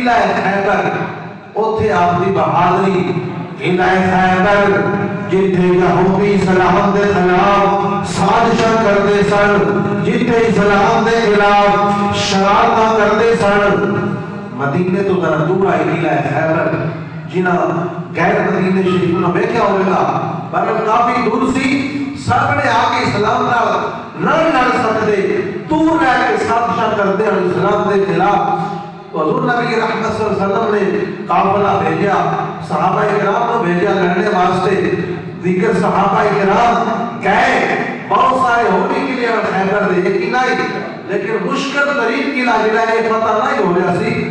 قلعہ خیبر اوتھے آپ دی بہادری قلعہ خیبر جتھے یہودی اسلام دے خلاف سازشاں کردے سن جتھے اسلام دے خلاف شرارتاں کردے سن مدینے تو ذرا دور آئی قلعہ خیبر جنہاں غیر مدینے شریف نہ ویکھیا ہوئے گا پر کافی دور سی سامنے آ کے اسلام نال نہ لڑ سکتے دور رہ کے سازشاں کردے ہیں اسلام دے خلاف حضور نبی رحمت صلی اللہ علیہ وسلم نے قافلہ بھیجا صحابہ کرام کو بھیجا لڑنے واسطے دیگر صحابہ کرام گئے بہت سارے ہونے کے لیے خیبر دے ایک نہیں لیکن مشکل ترین قلعہ جڑا ہے فتح نہیں ہو رہا سی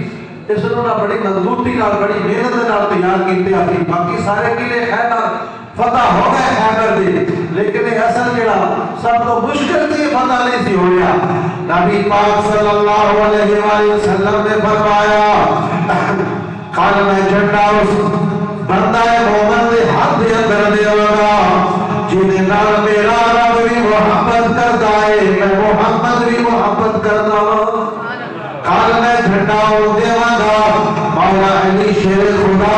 اس نے بڑی مضبوطی نال بڑی محنت نال تیار کیتے اپنی باقی سارے قلعے خیبر فتح ہو گئے خیبر دے لیکن اصل جڑا سب تو مشکل سے فتح نہیں سی ہو رہا نبی پاک صلی اللہ علیہ وآلہ وسلم نے فرمایا کل میں جھنڈا اس بندہ مومن دے ہاتھ دے اندر دے گا جنہیں نال میرا رب بھی محبت کرتا ہے میں محمد بھی محبت کرتا ہوں کل میں جھنڈا دے گا مولا علی شیر خدا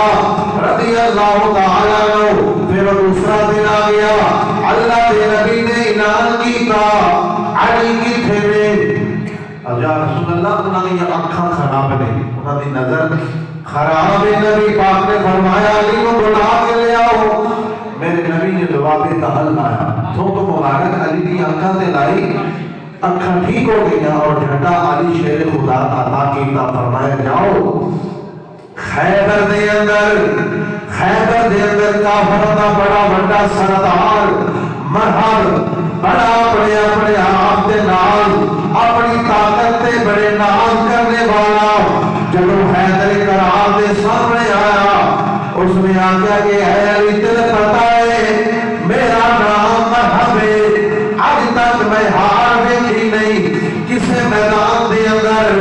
رضی اللہ تعالیٰ عنہ پھر دوسرا دن آ گیا اللہ دے نبی نے اعلان کیتا علی کتھے میں یا رسول اللہ انہاں دی اکھاں خراب نے انہاں دی نظر خراب ہے نبی پاک نے فرمایا علی کو بلا کے لے آؤ میرے نبی نے جواب تحل لایا تو مبارک علی کی اکھاں تے لائی اکھاں ٹھیک ہو گئی اور جھنڈا علی شیر خدا عطا کیتا فرمایا جاؤ خیبر دے اندر کافر دا بڑا بڑا سردار مرحب بڑا اپنے اپنے آپ دے نال اپنی طاقت تے بڑے ناز کرنے والا جب حیدر کرار دے سامنے آیا اس نے آگیا کہ اے علی تجھے پتا ہے میرا نام مرحب ہے آج تک میں ہار دیکھی نہیں کسے میدان دے اندر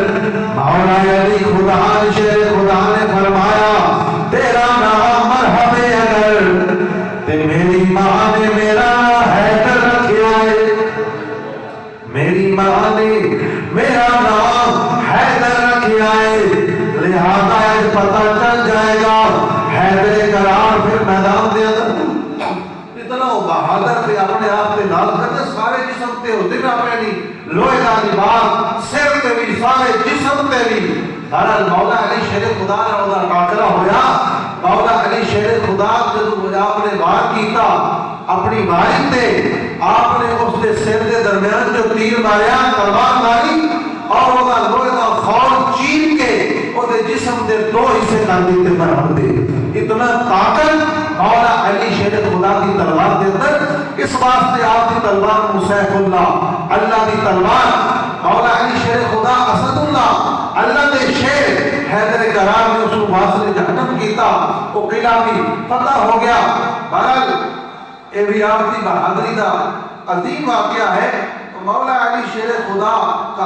مولا علی خدا شیر خدا نے فرمایا تیرا نام مرحب ہے اگر تے میری ماں نے میرا حیدر رکھیا ہے میری ماں نے میرا نام حیدر رکھیا ہے لہذا آج پتہ چل جائے گا حیدر کرار پھر میدان دے اندر اتنا بہادر سے اپنے آپ سے نال کرتے سارے جسم تے ہوتے نہ پہنی لوہے دا لباس سر تے بھی سارے جسم تے بھی ہر مولا علی شیر خدا نے اودا ٹاکرا ہویا مولا علی شیر خدا جب آپ نے وار کیتا اپنی واری تے آپ نے اس کے سر کے درمیان جو تیر ماریا تلوار ماری اور اودا لوہے دا خور چیر کے اودے جسم دے دو حصے کر دیتے برابر دے اتنا طاقت مولا علی شیر خدا کی تلوار دے اندر اس واسطے آپ کی تلوار مسیح اللہ اللہ کی تلوار مولا علی شیر خدا اسد اللہ اللہ دے شیر حیدر کرار نے اس کو واسطے جہنم کیتا وہ قلعہ بھی فتح ہو گیا بہرحال اے بھی آپ کی بہادری دا عظیم واقعہ ہے مولا علی شیر خدا کا